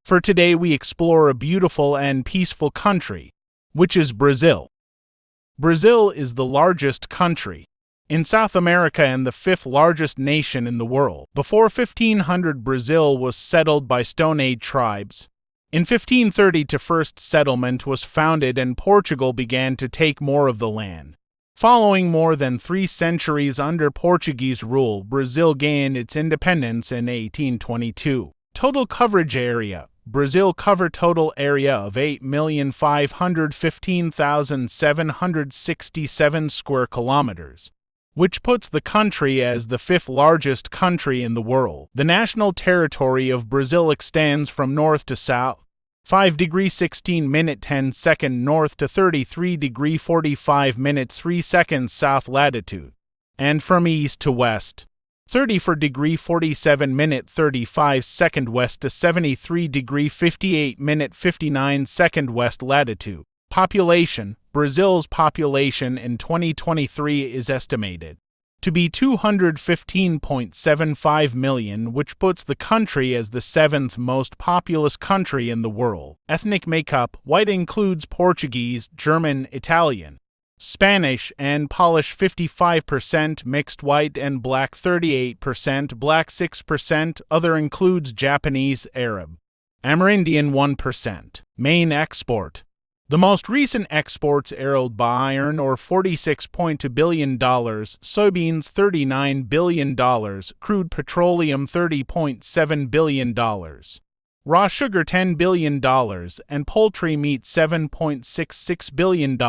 For today, we explore a beautiful and peaceful country, which is Brazil. Brazil is the largest country in South America and the fifth largest nation in the world. Before 1500, Brazil was settled by Stone Age tribes. In 1530, the first settlement was founded and Portugal began to take more of the land. Following more than 3 centuries under Portuguese rule, Brazil gained its independence in 1822. Total coverage area. Brazil covered total area of 8,515,767 square kilometers, which puts the country as the 5th largest country in the world. The national territory of Brazil extends from north to south, 5 degrees 16 minutes 10 seconds north to 33 degrees 45 minutes 3 seconds south latitude, and from east to west, 34 degrees 47 minutes 35 seconds west to 73 degrees 58 minutes 59 seconds west latitude. Population. Brazil's population in 2023 is estimated to be 215.75 million, which puts the country as the 7th most populous country in the world. Ethnic makeup. White includes Portuguese, German, Italian, Spanish, and Polish 55%, mixed white and black 38%, black 6%, other includes Japanese, Arab, Amerindian 1%. Main export. The most recent exports are by iron ore $46.2 billion, soybeans $39 billion, crude petroleum $30.7 billion, raw sugar $10 billion, and poultry meat $7.66 billion.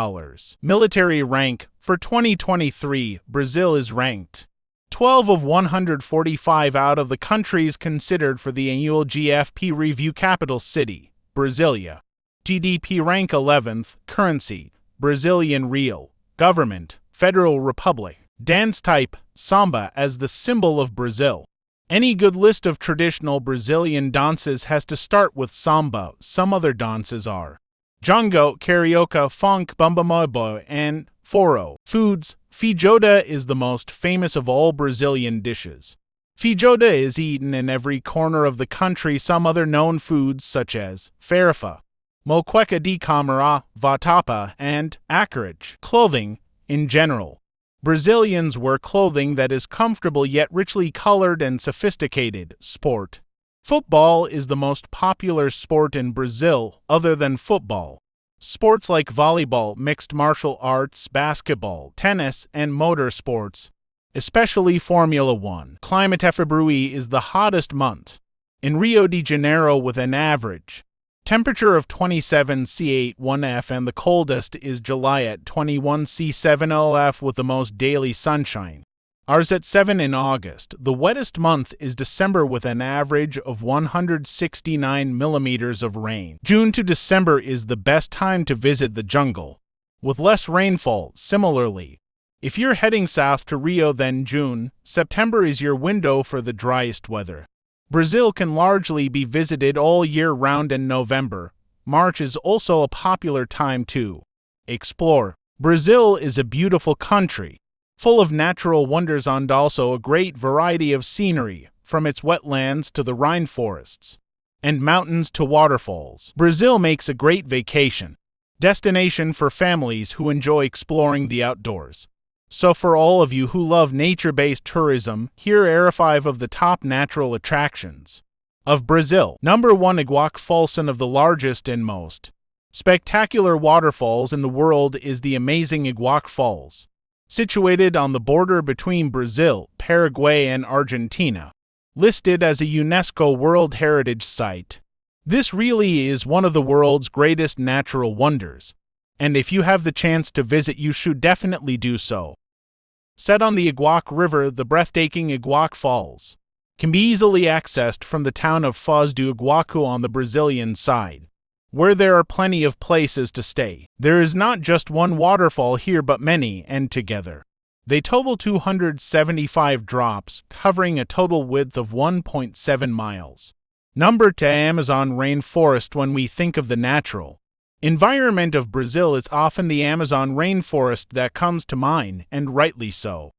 Military rank. For 2023, Brazil is ranked 12 of 145 out of the countries considered for the annual GFP review. Capital city, Brasilia. GDP rank 11th. Currency, Brazilian real. Government, Federal Republic. Dance type, samba as the symbol of Brazil. Any good list of traditional Brazilian dances has to start with samba. Some other dances are jongo, carioca, funk, bumbamoibo, and forró. Foods. Feijoada is the most famous of all Brazilian dishes. Feijoada is eaten in every corner of the country. Some other known foods such as farofa, moqueca de camará, vatapa, and acarajé. Clothing. In general, Brazilians wear clothing that is comfortable yet richly colored and sophisticated. Sport. Football is the most popular sport in Brazil, other than football. Sports like volleyball, mixed martial arts, basketball, tennis, and motor sports, especially Formula 1. Climate. February is the hottest month in Rio de Janeiro with an average temperature of 27 C81F, and the coldest is July at 21 C70F with the most daily sunshine. Ours at 7 in August. The wettest month is December with an average of 169 millimeters of rain. June to December is the best time to visit the jungle, with less rainfall. Similarly, if you're heading south to Rio, then June, September is your window for the driest weather. Brazil can largely be visited all year round, and November, March is also a popular time to explore. Brazil is a beautiful country, full of natural wonders and also a great variety of scenery, from its wetlands to the rainforests, and mountains to waterfalls. Brazil makes a great vacation destination for families who enjoy exploring the outdoors. So for all of you who love nature-based tourism, here are 5 of the top natural attractions of Brazil. Number 1. Iguaque Falls. One of the largest and most spectacular waterfalls in the world is the amazing Iguaque Falls, situated on the border between Brazil, Paraguay, and Argentina, listed as a UNESCO World Heritage Site. This really is one of the world's greatest natural wonders, and if you have the chance to visit, you should definitely do so. Set on the Iguaque River, the breathtaking Iguaque Falls can be easily accessed from the town of Foz do Iguaçu on the Brazilian side, where there are plenty of places to stay. There is not just one waterfall here but many, and together they total 275 drops, covering a total width of 1.7 miles. Number 2. Amazon rainforest. When we think of the natural environment of Brazil, it's often the Amazon rainforest that comes to mind, and rightly so.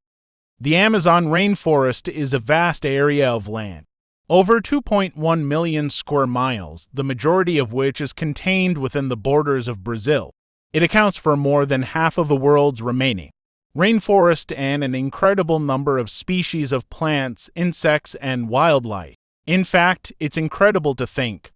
The Amazon rainforest is a vast area of land, Over 2.1 million square miles, the majority of which is contained within the borders of Brazil. It accounts for more than half of the world's remaining rainforest and an incredible number of species of plants, insects, and wildlife. In fact, it's incredible to think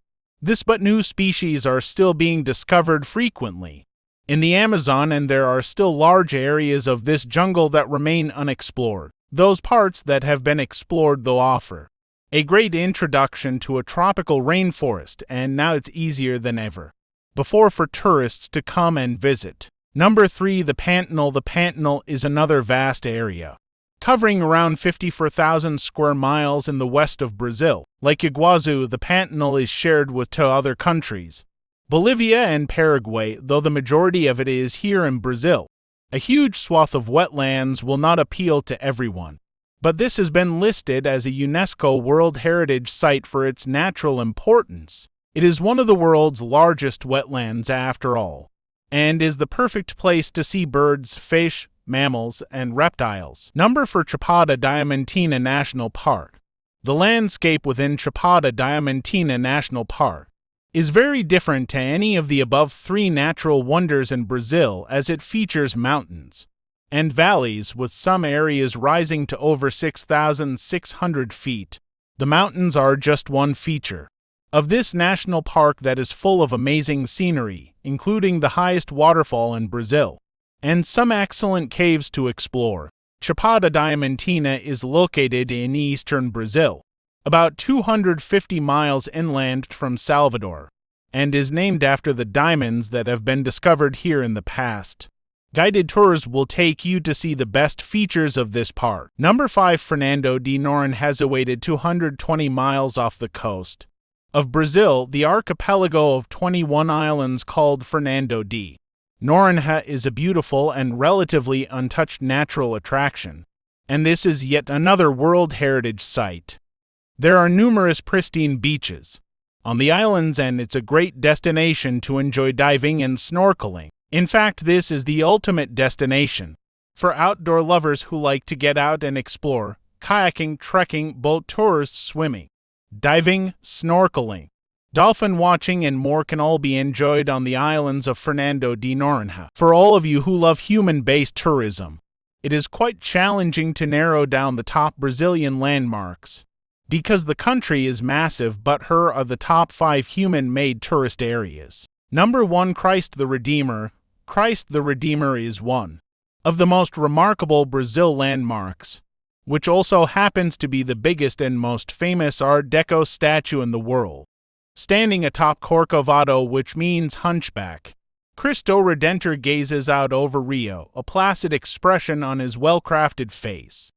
but new species are still being discovered frequently in the Amazon, and there are still large areas of this jungle that remain unexplored. Those parts that have been explored, though, offer a great introduction to a tropical rainforest, and now it's easier than ever before for tourists to come and visit. Number 3, the Pantanal. The Pantanal is another vast area, covering around 54,000 square miles in the west of Brazil. Like Iguazu, the Pantanal is shared with two other countries, Bolivia and Paraguay, though the majority of it is here in Brazil. A huge swath of wetlands will not appeal to everyone, but this has been listed as a UNESCO World Heritage Site for its natural importance. It is one of the world's largest wetlands after all, and is the perfect place to see birds, fish, mammals, and reptiles. Number 4, Chapada Diamantina National Park. The landscape within Chapada Diamantina National Park is very different to any of the above 3 natural wonders in Brazil, as it features mountains and valleys, with some areas rising to over 6,600 feet. The mountains are just one feature of this national park that is full of amazing scenery, including the highest waterfall in Brazil and some excellent caves to explore. Chapada Diamantina is located in eastern Brazil, about 250 miles inland from Salvador, and is named after the diamonds that have been discovered here in the past. Guided tours will take you to see the best features of this park. Number 5, Fernando de Noronha. Situated 220 miles off the coast of Brazil, the archipelago of 21 islands called Fernando de Noronha is a beautiful and relatively untouched natural attraction, and this is yet another World Heritage Site. There are numerous pristine beaches on the islands, and it's a great destination to enjoy diving and snorkeling. In fact, this is the ultimate destination for outdoor lovers who like to get out and explore: kayaking, trekking, boat tours, swimming, diving, snorkeling, dolphin watching, and more can all be enjoyed on the islands of Fernando de Noronha. For all of you who love human-based tourism, it is quite challenging to narrow down the top Brazilian landmarks, because the country is massive, but here are the top 5 human-made tourist areas. Number 1, Christ the Redeemer. Christ the Redeemer is one of the most remarkable Brazil landmarks, which also happens to be the biggest and most famous Art Deco statue in the world. Standing atop Corcovado, which means hunchback, Cristo Redentor gazes out over Rio, a placid expression on his well-crafted face.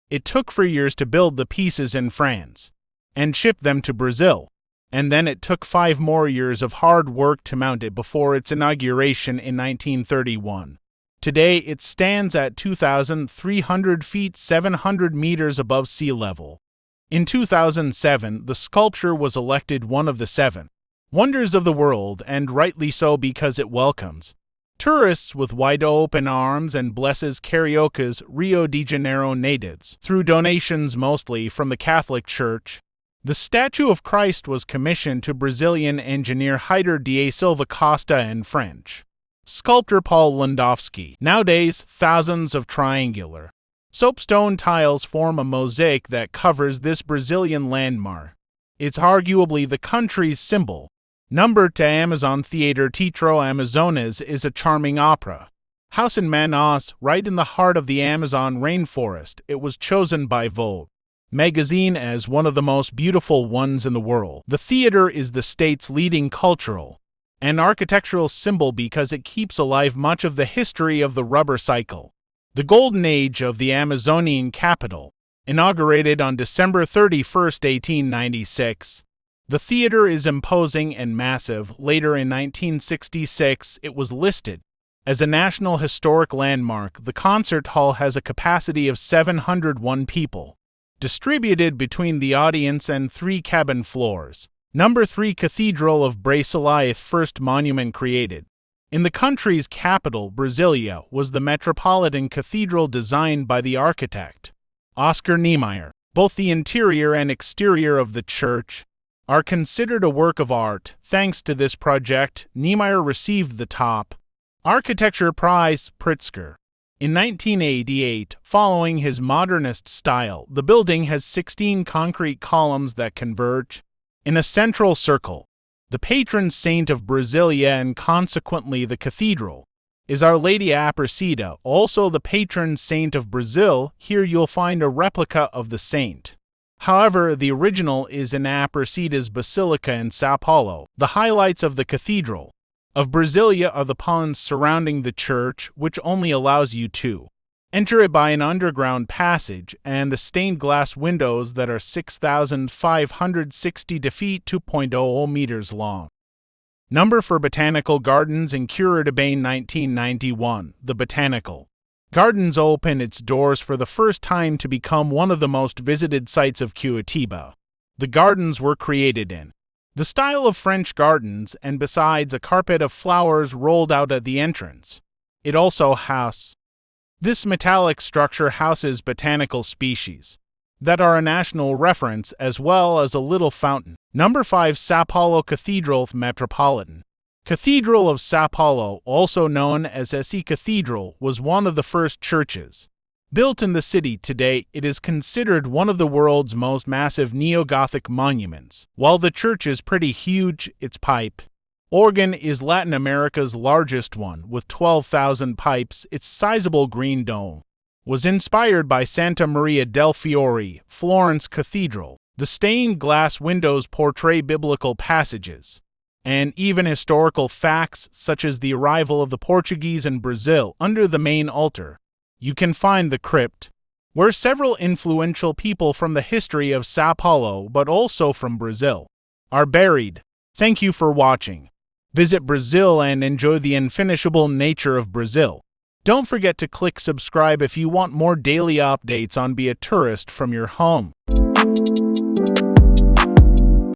It took 4 years to build the pieces in France and ship them to Brazil, and then it took 5 more years of hard work to mount it before its inauguration in 1931. Today it stands at 2,300 feet 700 meters above sea level. In 2007, the sculpture was elected one of the 7 wonders of the world, and rightly so, because it welcomes tourists with wide open arms and blesses Carioca's Rio de Janeiro natives through donations mostly from the Catholic Church. The statue of Christ was commissioned to Brazilian engineer Heitor da Silva Costa and French sculptor Paul Landowski. Nowadays, thousands of triangular soapstone tiles form a mosaic that covers this Brazilian landmark. It's arguably the country's symbol. Number 2, Amazon Theater. Teatro Amazonas is a charming opera house in Manaus, right in the heart of the Amazon rainforest. It was chosen by Vogue magazine as one of the most beautiful ones in the world. The theater is the state's leading cultural and architectural symbol because it keeps alive much of the history of the rubber cycle, the golden age of the Amazonian capital. Inaugurated on December 31, 1896, the theater is imposing and massive. Later in 1966, it was listed as a National Historic Landmark. The concert hall has a capacity of 701 people, distributed between the audience and 3 cabin floors. Number 3, Cathedral of Brasilia. First monument created in the country's capital, Brasilia, was the Metropolitan Cathedral designed by the architect Oscar Niemeyer. Both the interior and exterior of the church are considered a work of art. Thanks to this project, Niemeyer received the top Architecture Prize Pritzker. In 1988, following his modernist style, the building has 16 concrete columns that converge in a central circle. The patron saint of Brasilia and consequently the cathedral is Our Lady Aparecida, also the patron saint of Brazil. Here you'll find a replica of the saint. However, the original is in Aparecida's Basilica in São Paulo. The highlights of the Cathedral of Brasilia are the ponds surrounding the church, which only allows you to enter it by an underground passage, and the stained glass windows that are 6,560 feet, 2.00 meters long. Number for Botanical Gardens in Curitiba 1991. The Botanical Gardens opened its doors for the first time to become one of the most visited sites of Curitiba. The gardens were created in the style of French gardens, and besides a carpet of flowers rolled out at the entrance, it also houses. This metallic structure houses botanical species that are a national reference, as well as a little fountain. Number 5. São Paulo Cathedral Metropolitan. Cathedral of São Paulo, also known as SE Cathedral, was one of the first churches built in the city. Today, it is considered one of the world's most massive neo-Gothic monuments. While the church is pretty huge, its pipe organ is Latin America's largest one, with 12,000 pipes. Its sizable green dome was inspired by Santa Maria del Fiore, Florence Cathedral. The stained glass windows portray biblical passages and even historical facts, such as the arrival of the Portuguese in Brazil. Under the main altar, you can find the crypt, where several influential people from the history of São Paulo, but also from Brazil, are buried. Thank you for watching. Visit Brazil and enjoy the infinishable nature of Brazil. Don't forget to click subscribe if you want more daily updates on Be a Tourist from your home.